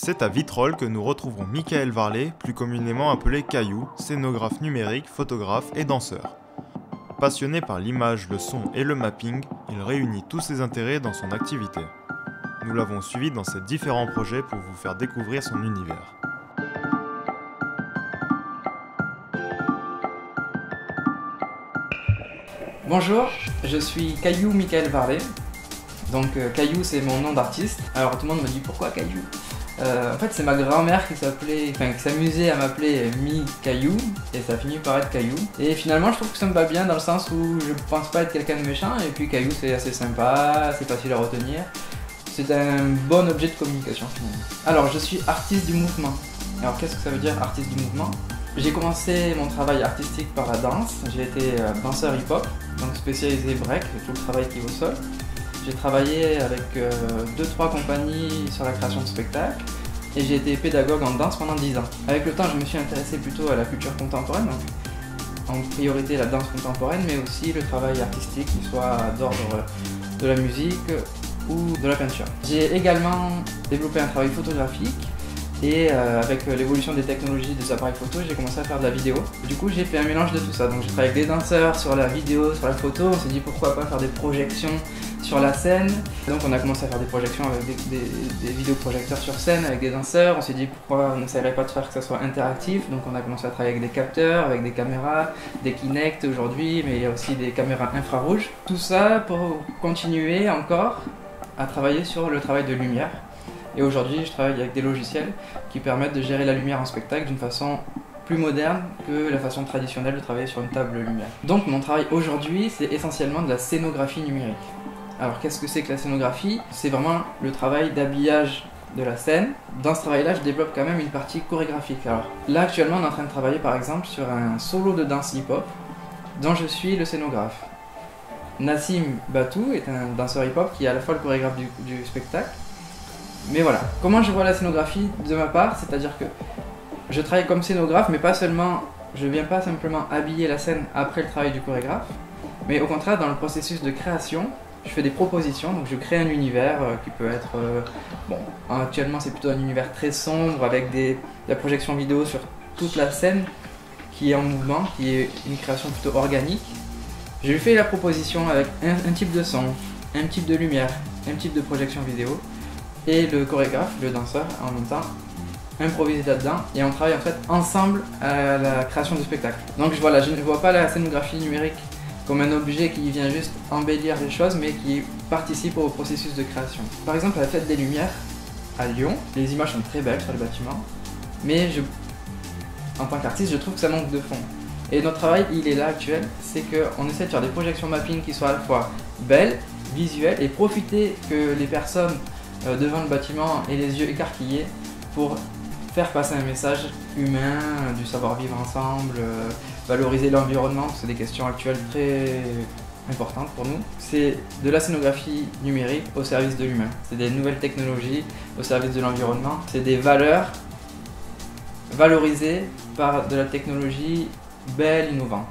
C'est à Vitrolles que nous retrouverons Michael Varlet, plus communément appelé Caillou, scénographe numérique, photographe et danseur. Passionné par l'image, le son et le mapping, il réunit tous ses intérêts dans son activité. Nous l'avons suivi dans ses différents projets pour vous faire découvrir son univers. Bonjour, je suis Caillou Michael Varlet. Donc Caillou, c'est mon nom d'artiste. Alors tout le monde me dit pourquoi Caillou. En fait, c'est ma grand-mère qui s'amusait à m'appeler Mi-Caillou et ça finit par être Caillou. Et finalement, je trouve que ça me va bien dans le sens où je pense pas être quelqu'un de méchant et puis Caillou, c'est assez sympa, c'est facile à retenir. C'est un bon objet de communication finalement. Alors, je suis artiste du mouvement. Alors, qu'est-ce que ça veut dire artiste du mouvement? J'ai commencé mon travail artistique par la danse. J'ai été danseur hip-hop, donc spécialisé break, tout le travail qui est au sol. J'ai travaillé avec 2-3 compagnies sur la création de spectacles et j'ai été pédagogue en danse pendant 10 ans. Avec le temps, je me suis intéressé plutôt à la culture contemporaine, donc en priorité la danse contemporaine, mais aussi le travail artistique, qui soit d'ordre de la musique ou de la peinture. J'ai également développé un travail photographique et avec l'évolution des technologies des appareils photo, j'ai commencé à faire de la vidéo. Du coup, j'ai fait un mélange de tout ça. Donc j'ai travaillé avec des danseurs sur la vidéo, sur la photo. On s'est dit pourquoi pas faire des projections sur la scène. Donc on a commencé à faire des projections avec des vidéoprojecteurs sur scène avec des danseurs. On s'est dit pourquoi on n'essayerait pas de faire que ça soit interactif. Donc on a commencé à travailler avec des capteurs, avec des caméras, des Kinect aujourd'hui, mais il y a aussi des caméras infrarouges. Tout ça pour continuer encore à travailler sur le travail de lumière. Et aujourd'hui, je travaille avec des logiciels qui permettent de gérer la lumière en spectacle d'une façon plus moderne que la façon traditionnelle de travailler sur une table lumière. Donc mon travail aujourd'hui, c'est essentiellement de la scénographie numérique. Alors qu'est-ce que c'est que la scénographie? C'est vraiment le travail d'habillage de la scène. Dans ce travail-là, je développe quand même une partie chorégraphique. Alors là, actuellement, on est en train de travailler par exemple sur un solo de danse hip-hop dont je suis le scénographe. Nassim Batou est un danseur hip-hop qui est à la fois le chorégraphe du spectacle. Mais voilà, comment je vois la scénographie de ma part, c'est-à-dire que je travaille comme scénographe, mais pas seulement, je viens pas simplement habiller la scène après le travail du chorégraphe, mais au contraire, dans le processus de création, je fais des propositions, donc je crée un univers qui peut être, bon, actuellement c'est plutôt un univers très sombre avec la projection vidéo sur toute la scène qui est en mouvement, qui est une création plutôt organique. Je lui fais la proposition avec un type de son, un type de lumière, un type de projection vidéo. Et le chorégraphe, le danseur, en même temps, improvise là-dedans et on travaille en fait ensemble à la création du spectacle. Donc voilà, je ne vois pas la scénographie numérique comme un objet qui vient juste embellir les choses, mais qui participe au processus de création. Par exemple, à la Fête des Lumières à Lyon, les images sont très belles sur le bâtiment, mais en tant qu'artiste, je trouve que ça manque de fond. Et notre travail, il est là actuel, c'est qu'on essaie de faire des projections mapping qui soient à la fois belles, visuelles, et profiter que les personnes devant le bâtiment et les yeux écarquillés pour faire passer un message humain, du savoir-vivre ensemble, valoriser l'environnement, c'est des questions actuelles très importantes pour nous. C'est de la scénographie numérique au service de l'humain. C'est des nouvelles technologies au service de l'environnement. C'est des valeurs valorisées par de la technologie belle, innovante.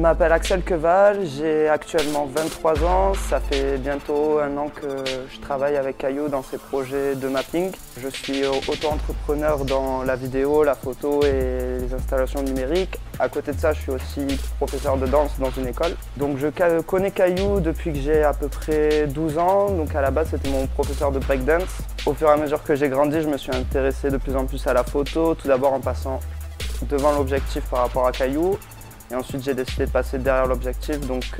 m'appelle Axel Queval, j'ai actuellement 23 ans. Ça fait bientôt 1 an que je travaille avec Caillou dans ses projets de mapping. Je suis auto-entrepreneur dans la vidéo, la photo et les installations numériques. À côté de ça, je suis aussi professeur de danse dans une école. Donc je connais Caillou depuis que j'ai à peu près 12 ans. Donc à la base, c'était mon professeur de breakdance. Au fur et à mesure que j'ai grandi, je me suis intéressé de plus en plus à la photo, tout d'abord en passant devant l'objectif par rapport à Caillou. Et ensuite, j'ai décidé de passer derrière l'objectif, donc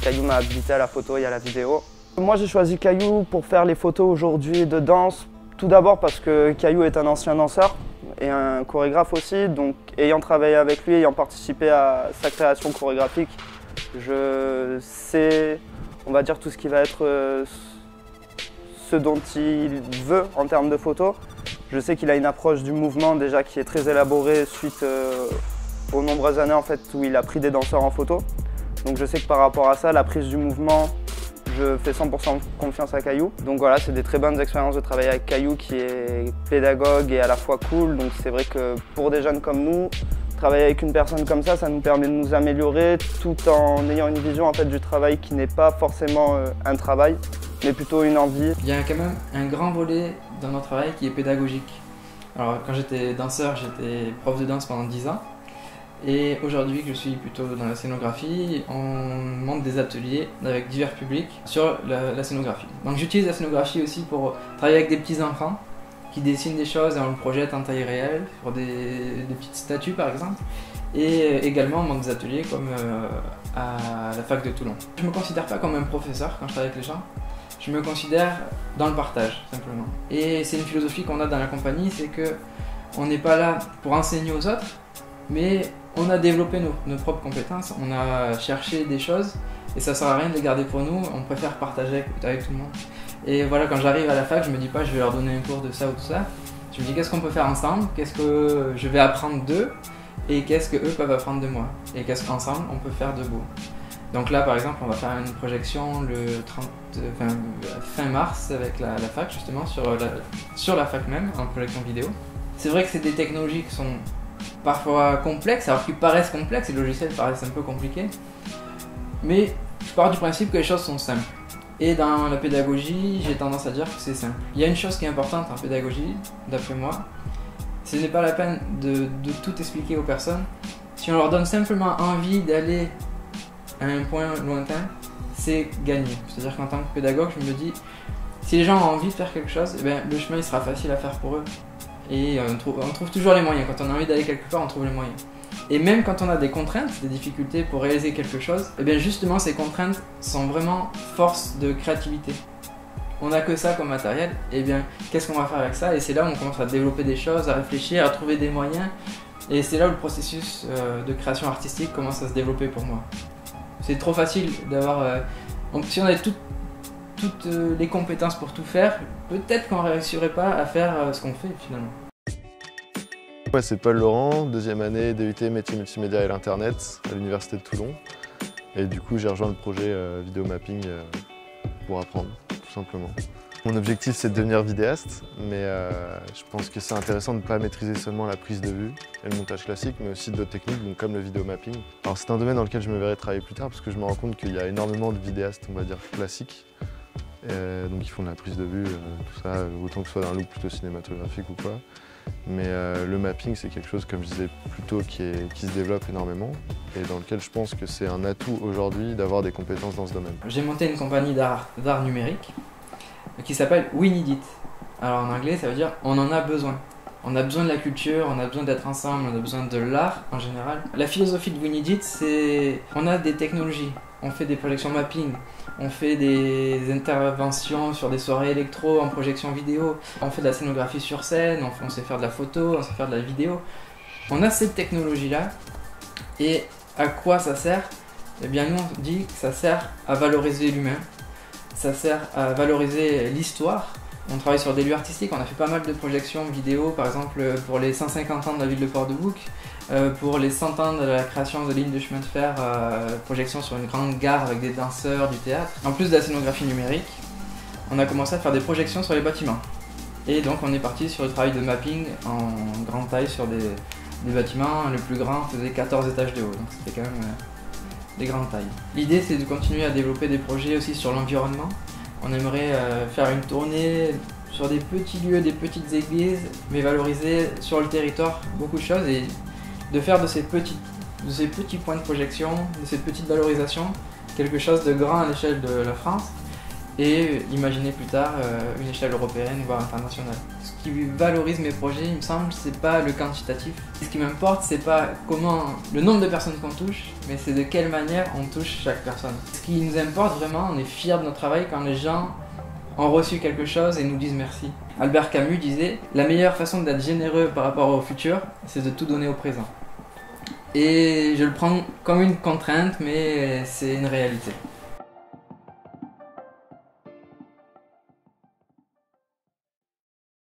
Caillou m'a habilité à la photo et à la vidéo. Moi, j'ai choisi Caillou pour faire les photos aujourd'hui de danse, tout d'abord parce que Caillou est un ancien danseur et un chorégraphe aussi, donc ayant travaillé avec lui, ayant participé à sa création chorégraphique, je sais, on va dire, tout ce qui va être ce dont il veut en termes de photos. Je sais qu'il a une approche du mouvement déjà qui est très élaborée suite aux nombreuses années en fait, où il a pris des danseurs en photo. Donc je sais que par rapport à ça, la prise du mouvement, je fais 100% confiance à Caillou. Donc voilà, c'est des très bonnes expériences de travailler avec Caillou qui est pédagogue et à la fois cool. Donc c'est vrai que pour des jeunes comme nous, travailler avec une personne comme ça nous permet de nous améliorer tout en ayant une vision en fait, du travail qui n'est pas forcément un travail, mais plutôt une envie. Il y a quand même un grand volet dans notre travail qui est pédagogique. Alors quand j'étais danseur, j'étais prof de danse pendant 10 ans. Et aujourd'hui que je suis plutôt dans la scénographie, on monte des ateliers avec divers publics sur la scénographie. Donc j'utilise la scénographie aussi pour travailler avec des petits enfants qui dessinent des choses et on le projette en taille réelle sur des petites statues par exemple. Et également on monte des ateliers comme à la fac de Toulon. Je ne me considère pas comme un professeur quand je travaille avec les gens. Je me considère dans le partage simplement. Et c'est une philosophie qu'on a dans la compagnie, c'est que on n'est pas là pour enseigner aux autres, mais on a développé nos propres compétences, on a cherché des choses et ça sert à rien de les garder pour nous, on préfère partager avec tout le monde. Et voilà, quand j'arrive à la fac, je me dis pas je vais leur donner un cours de ça ou tout ça, je me dis qu'est-ce qu'on peut faire ensemble, qu'est-ce que je vais apprendre d'eux et qu'est-ce qu'eux peuvent apprendre de moi et qu'est-ce qu'ensemble on peut faire de beau. Donc là par exemple on va faire une projection fin mars avec la fac justement sur la fac même en projection vidéo. C'est vrai que c'est des technologies qui sont parfois complexes, alors qu'ils paraissent complexes, les logiciels paraissent un peu compliqués, mais je pars du principe que les choses sont simples. Et dans la pédagogie, j'ai tendance à dire que c'est simple. Il y a une chose qui est importante en pédagogie, d'après moi, ce n'est pas la peine de tout expliquer aux personnes. Si on leur donne simplement envie d'aller à un point lointain, c'est gagné. C'est-à-dire qu'en tant que pédagogue, je me dis, si les gens ont envie de faire quelque chose, eh bien, le chemin il sera facile à faire pour eux. Et on trouve toujours les moyens. Quand on a envie d'aller quelque part, on trouve les moyens. Et même quand on a des contraintes, des difficultés pour réaliser quelque chose, eh bien justement ces contraintes sont vraiment force de créativité. On n'a que ça comme matériel, et bien qu'est-ce qu'on va faire avec ça? Et c'est là où on commence à développer des choses, à réfléchir, à trouver des moyens. Et c'est là où le processus de création artistique commence à se développer pour moi. C'est trop facile d'avoir... si on avait toutes les compétences pour tout faire, peut-être qu'on ne réussirait pas à faire ce qu'on fait finalement. Ouais, c'est Paul Laurent, deuxième année DUT métier multimédia et l'internet à l'université de Toulon. Et du coup j'ai rejoint le projet vidéo mapping pour apprendre, tout simplement. Mon objectif c'est de devenir vidéaste, mais je pense que c'est intéressant de ne pas maîtriser seulement la prise de vue et le montage classique, mais aussi d'autres techniques, donc comme le vidéo mapping. Alors c'est un domaine dans lequel je me verrai travailler plus tard parce que je me rends compte qu'il y a énormément de vidéastes, on va dire, classiques. Donc ils font de la prise de vue, tout ça, autant que ce soit d'un look plutôt cinématographique ou quoi. Mais le mapping c'est quelque chose, comme je disais plutôt, qui se développe énormément et dans lequel je pense que c'est un atout aujourd'hui d'avoir des compétences dans ce domaine. J'ai monté une compagnie d'art numérique qui s'appelle We Need It. Alors en anglais ça veut dire on en a besoin. On a besoin de la culture, on a besoin d'être ensemble, on a besoin de l'art en général. La philosophie de We Need It, c'est on a des technologies, on fait des projections mapping, on fait des interventions sur des soirées électro en projection vidéo, on fait de la scénographie sur scène, on sait faire de la photo, on sait faire de la vidéo. On a cette technologie-là et à quoi ça sert? Eh bien nous on dit que ça sert à valoriser l'humain, ça sert à valoriser l'histoire. On travaille sur des lieux artistiques, on a fait pas mal de projections vidéo, par exemple pour les 150 ans de la ville de Port-de-Bouc, pour les 100 ans de la création de lignes de chemin de fer, projection sur une grande gare avec des danseurs, du théâtre. En plus de la scénographie numérique, on a commencé à faire des projections sur les bâtiments. Et donc on est parti sur le travail de mapping en grande taille sur Des bâtiments, le plus grand faisait 14 étages de haut, donc c'était quand même des grandes tailles. L'idée c'est de continuer à développer des projets aussi sur l'environnement. On aimerait faire une tournée sur des petits lieux, des petites églises, mais valoriser sur le territoire beaucoup de choses et de faire de ces petits points de projection, de ces petites valorisations, quelque chose de grand à l'échelle de la France et imaginer plus tard une échelle européenne voire internationale. Ce qui valorise mes projets, il me semble, c'est pas le quantitatif. Ce qui m'importe, c'est pas le nombre de personnes qu'on touche, mais c'est de quelle manière on touche chaque personne. Ce qui nous importe vraiment, on est fiers de notre travail quand les gens ont reçu quelque chose et nous disent merci. Albert Camus disait « La meilleure façon d'être généreux par rapport au futur, c'est de tout donner au présent ». Et je le prends comme une contrainte, mais c'est une réalité.